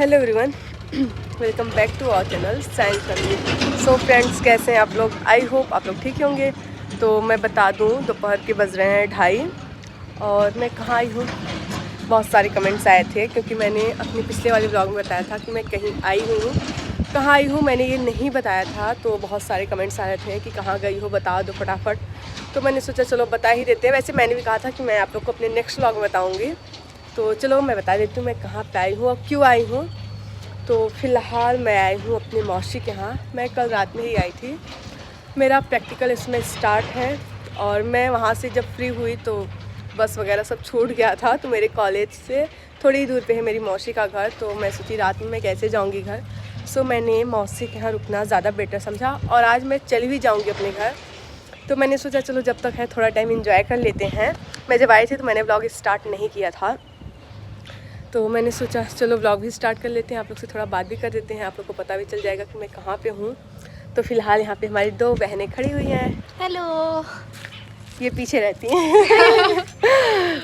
Hello everyone, welcome back to our channel science family. So friends, कैसे हैं आप लोग? आई होप आप लोग ठीक होंगे। तो मैं बता दूं, दोपहर के बज रहे हैं 2:30 और मैं कहाँ आई हूँ। बहुत सारे कमेंट्स आए थे क्योंकि मैंने अपने पिछले वाले ब्लॉग में बताया था कि मैं कहीं आई हुई हूँ। कहाँ आई हूँ मैंने ये नहीं बताया था, तो बहुत सारे कमेंट्स आए थे कि कहाँ गई हो, बता दो फटाफट। तो मैंने सोचा चलो बता ही देते हैं। वैसे मैंने भी कहा था कि मैं आप लोग को अपने नेक्स्ट ब्लॉग में बताऊँगी, तो चलो मैं बता देती हूँ मैं कहाँ पे आई हूँ और क्यों आई हूँ। तो फ़िलहाल मैं आई हूँ अपनी मौसी के यहाँ। मैं कल रात में ही आई थी। मेरा प्रैक्टिकल इसमें स्टार्ट है और मैं वहाँ से जब फ्री हुई तो बस वगैरह सब छूट गया था। तो मेरे कॉलेज से थोड़ी ही दूर पे है मेरी मौसी का घर, तो मैं सोची रात में मैं कैसे जाऊँगी घर। सो मैंने मौसी के यहाँ रुकना ज़्यादा बेटर समझा और आज मैं चली भी जाऊँगी अपने घर। तो मैंने सोचा चलो जब तक है थोड़ा टाइम एंजॉय कर लेते हैं। मैं जब आई थी तो मैंने ब्लॉग स्टार्ट नहीं किया था, तो मैंने सोचा चलो व्लॉग भी स्टार्ट कर लेते हैं, आप लोग से थोड़ा बात भी कर देते हैं, आप लोग को पता भी चल जाएगा कि मैं कहाँ पे हूँ। तो फ़िलहाल यहाँ पे हमारी 2 बहनें खड़ी हुई हैं। हेलो। ये पीछे रहती हैं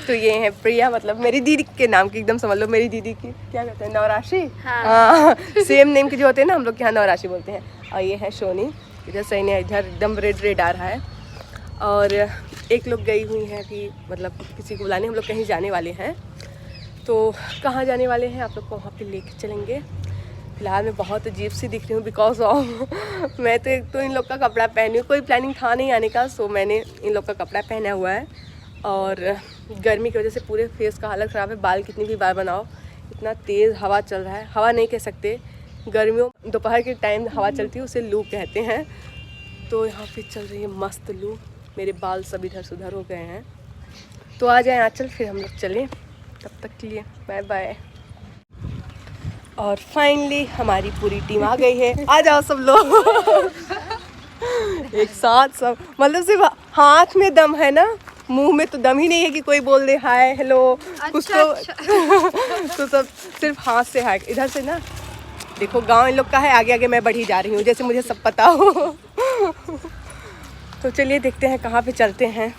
तो ये हैं प्रिया, मतलब मेरी दीदी के नाम की, एकदम समझ लो मेरी दीदी की क्या कहते हैं, नवराशि। हाँ सेम नेम के जो होते हैं ना, हम लोग के यहाँ नवराशि बोलते हैं। और ये है सोनी, इधर सही नहीं, इधर एकदम रेड रेड आ रहा है। और एक लोग गई हुई हैं कि मतलब किसी को बुलाने, हम लोग कहीं जाने वाले हैं। तो कहाँ जाने वाले हैं आप लोग को वहाँ पे लेके चलेंगे। फ़िलहाल मैं बहुत अजीब सी दिख रही हूँ बिकॉज ऑफ मैं तो एक तो इन लोग का कपड़ा पहनी हूँ, कोई प्लानिंग था नहीं आने का, सो मैंने इन लोग का कपड़ा पहना हुआ है। और गर्मी की वजह से पूरे फेस का हालत ख़राब है। बाल कितनी भी बार बनाओ, इतना तेज़ हवा चल रहा है। हवा नहीं कह सकते, गर्मियों दोपहर के टाइम हवा चलती है उसे लू कहते हैं। तो यहाँ पर चल रही है मस्त लू। मेरे बाल सब इधर से उधर हो गए हैं। तो आ जाए आँचल, फिर हम लोग चलें। तब तक के लिए बाय बाय। और फाइनली हमारी पूरी टीम आ गई है। आ जाओ सब लोग एक साथ सब, मतलब सिर्फ हाथ में दम है ना, मुंह में तो दम ही नहीं है कि कोई बोल दे हाय हेलो कुछ तो तो सब सिर्फ हाथ से हाय। इधर से ना देखो, गांव इन लोग का है, आगे आगे मैं बढ़ी जा रही हूँ जैसे मुझे सब पता हो तो चलिए देखते हैं कहाँ पे चलते हैं,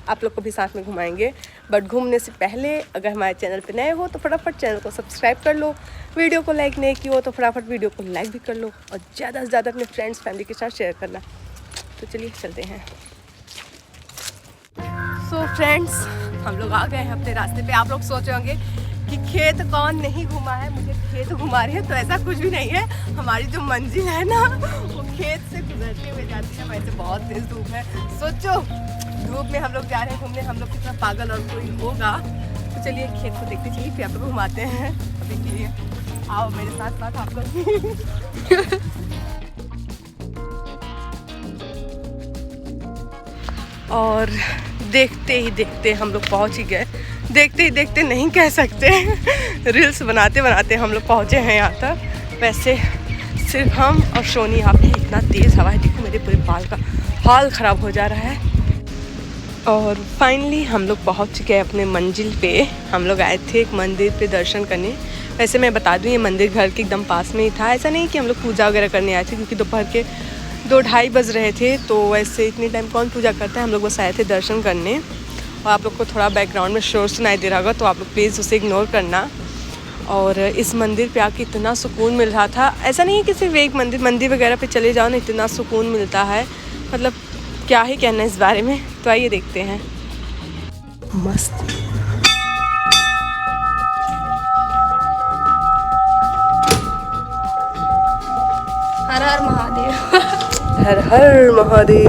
आप लोग को भी साथ में घुमाएंगे। बट घूमने से पहले अगर हमारे चैनल पे नए हो तो फटाफट चैनल को सब्सक्राइब कर लो, वीडियो को लाइक नहीं की हो तो फटाफट वीडियो को लाइक भी कर लो और ज़्यादा से ज़्यादा अपने फ्रेंड्स फैमिली के साथ शेयर करना। तो चलिए चलते हैं। सो फ्रेंड्स, हम लोग आ गए हैं अपने रास्ते पे। आप लोग सोच रहे होंगे कि खेत कौन नहीं घुमा है, मुझे खेत घुमा रही है, तो ऐसा कुछ भी नहीं है। हमारी जो मंजिल है ना वो खेत से गुजरते हुए जाती है। वैसे बहुत तेज़ धूप है, सोचो धूप में हम लोग जा रहे हैं घूमने, हम लोग कितना पागल और कोई होगा। तो चलिए खेत को देखते चलिए, फिर आप लोग घुमाते हैं। अभी के लिए आओ मेरे साथ साथ आप लोग और देखते ही देखते हम लोग पहुंच ही गए। देखते ही देखते नहीं कह सकते रील्स बनाते बनाते हम लोग पहुंचे हैं यहाँ तक। वैसे सिर्फ हम और सोनी यहाँ पे, इतना तेज़ हवा है, देखो मेरे पूरे बाल का हाल ख़राब हो जा रहा है। और फाइनली हम लोग पहुँच गए अपने मंजिल पे। हम लोग आए थे एक मंदिर पे दर्शन करने। वैसे मैं बता दूँ ये मंदिर घर के एकदम पास में ही था, ऐसा नहीं कि हम लोग पूजा वगैरह करने आए थे, क्योंकि दोपहर के 2-2:30 बज रहे थे। तो वैसे इतने टाइम कौन पूजा करता है, हम लोग बस आए थे दर्शन करने। और आप लोग को थोड़ा बैकग्राउंड में शोर सुनाई दे रहा होगा, तो आप लोग प्लीज़ उसे इग्नोर करना। और इस मंदिर पे आके इतना सुकून मिल रहा था। ऐसा नहीं है कि सिर्फ एक मंदिर वगैरह पे चले जाओ ना, इतना सुकून मिलता है, मतलब क्या ही कहना है इस बारे में। तो आइए देखते हैं। मस्त हर हर महादेव हर हर महादेव।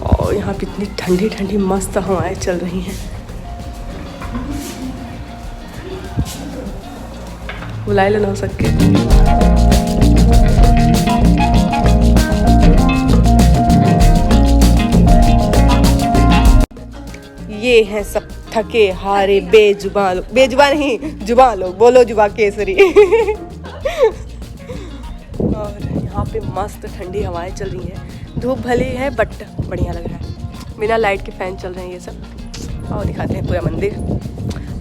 और यहाँ कितनी ठंडी ठंडी मस्त हवाएं चल रही हैं। बुलाए लो ना हो सके। ये हैं सब थके हारे बेजुबान लोग, बेजुबान नहीं जुबान लोग, बोलो जुबा केसरी और यहाँ पे मस्त ठंडी हवाएं चल रही हैं। धूप भले है बट बढ़िया लग रहा है। बिना लाइट के फ़ैन चल रहे हैं ये सब। और दिखाते हैं पूरा मंदिर।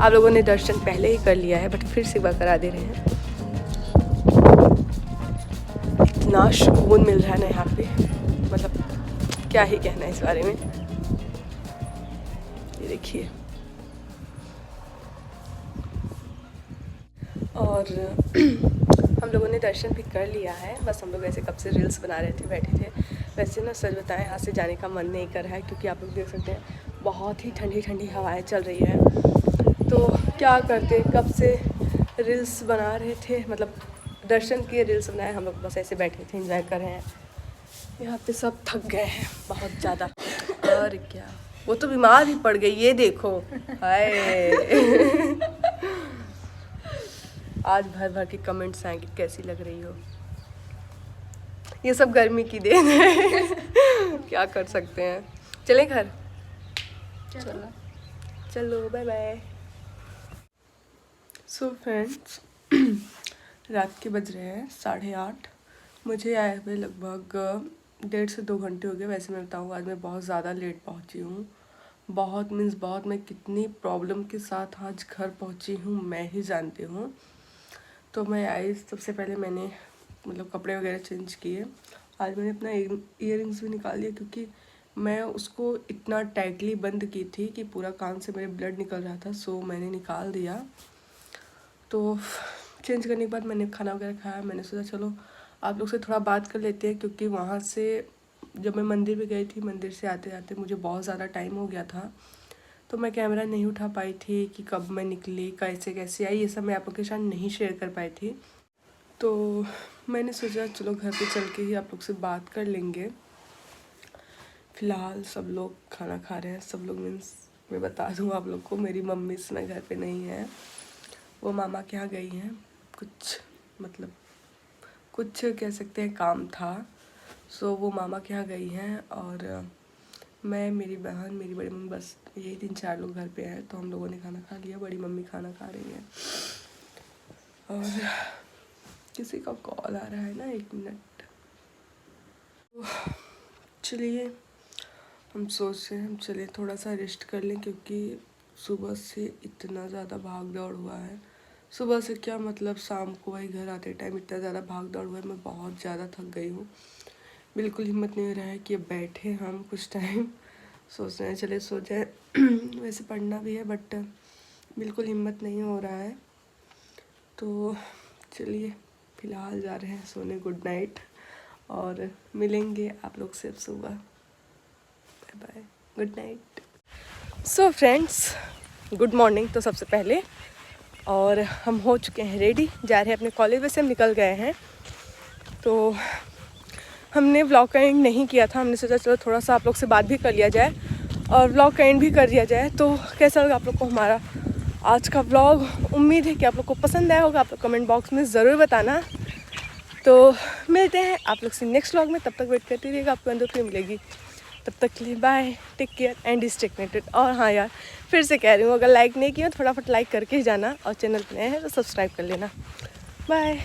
आप लोगों ने दर्शन पहले ही कर लिया है बट फिर से एक बार करा दे रहे हैं। इतना सुकून मिल रहा है ना यहाँ पे, मतलब क्या ही कहना है इस बारे में। ये देखिए और हम लोगों ने दर्शन भी कर लिया है। बस हम लोग ऐसे कब से रील्स बना रहे थे, बैठे थे। वैसे ना सच बताएं, यहाँ से जाने का मन नहीं कर रहा है क्योंकि आप लोग देख सकते हैं बहुत ही ठंडी ठंडी हवाएं चल रही है। तो क्या करते, कब से रील्स बना रहे थे, मतलब दर्शन किए रील्स बनाए, हम लोग बस ऐसे बैठे थे, एंजॉय कर रहे हैं। यहाँ पे सब थक गए हैं बहुत ज़्यादा। और क्या, वो तो बीमार ही पड़ गई, ये देखो। हाय आज भर भर के कमेंट्स आएंगे कैसी लग रही हो। ये सब गर्मी की देन है क्या कर सकते हैं। चले घर, चलो चलो बाय बाय। सो फ्रेंड्स रात के बज रहे हैं 8:30। मुझे आए हुए लगभग 1.5 से 2 घंटे हो गए। वैसे मैं बताऊँ, आज मैं बहुत ज़्यादा लेट पहुँची हूँ। बहुत मीन्स बहुत, मैं कितनी प्रॉब्लम के साथ आज घर पहुँची हूँ मैं ही जानती हूँ। तो मैं आई, सबसे पहले मैंने मतलब कपड़े वगैरह चेंज किए। आज मैंने अपना ईयरिंग्स भी निकाल लिया क्योंकि मैं उसको इतना टाइटली बंद की थी कि पूरा कान से मेरे ब्लड निकल रहा था। सो मैंने निकाल दिया। तो चेंज करने के बाद मैंने खाना वगैरह खाया। मैंने सोचा चलो आप लोग से थोड़ा बात कर लेते हैं क्योंकि वहाँ से जब मैं मंदिर भी गई थी, मंदिर से आते आते मुझे बहुत ज़्यादा टाइम हो गया था। तो मैं कैमरा नहीं उठा पाई थी कि कब मैं निकली, कैसे कैसे आई, ये सब मैं आप लोग के साथ नहीं शेयर कर पाई थी। तो मैंने सोचा चलो घर पे चल के ही आप लोग से बात कर लेंगे। फ़िलहाल सब लोग खाना खा रहे हैं। सब लोग मीन्स मैं बता दूँ आप लोग को, मेरी मम्मी इस समय घर पे नहीं है, वो मामा के यहाँ गई हैं। कुछ कह सकते हैं काम था। सो वो मामा के यहाँ गई हैं और मैं, मेरी बहन, मेरी बड़ी मम्मी, बस यही 3-4 लोग घर पे हैं। तो हम लोगों ने खाना खा लिया। बड़ी मम्मी खाना खा रही है और किसी का कॉल आ रहा है ना, 1 मिनट। चलिए हम सोच रहे हैं हम चले थोड़ा सा रेस्ट कर लें क्योंकि सुबह से इतना ज़्यादा भाग दौड़ हुआ है। सुबह से क्या मतलब, शाम को वही घर आते टाइम इतना ज़्यादा भाग दौड़ हुआ है। मैं बहुत ज़्यादा थक गई हूँ। बिल्कुल हिम्मत नहीं हो रहा है कि अब बैठे हम कुछ टाइम, सोच रहे हैं चले सो जाए वैसे पढ़ना भी है बट बिल्कुल हिम्मत नहीं हो रहा है। तो चलिए फ़िलहाल जा रहे हैं सोने। गुड नाइट और मिलेंगे आप लोग से सुबह। Bye bye, good night. So friends good morning. तो सबसे पहले और हम हो चुके हैं रेडी, जा रहे हैं अपने कॉलेज। वैसे हम निकल गए हैं। तो हमने व्लॉग का एंड नहीं किया था, हमने सोचा चलो थोड़ा सा आप लोग से बात भी कर लिया जाए और व्लॉग का एंड भी कर दिया जाए। तो कैसा लगा आप लोग को हमारा आज का व्लॉग। उम्मीद है कि आप लोग को पसंद आया होगा। आप लोग कमेंट बॉक्स में ज़रूर बताना। तो मिलते हैं आप लोग से नेक्स्ट व्लॉग में। तब तक वेट करती रहिएगा, आपको अंदर फ्री मिलेगी। तब तक के लिए bye, take care and stay connected. और हाँ यार, फिर से कह रही हूँ, अगर लाइक नहीं किया तो फटाफट लाइक करके ही जाना और चैनल पर नए हैं तो सब्सक्राइब कर लेना। बाय।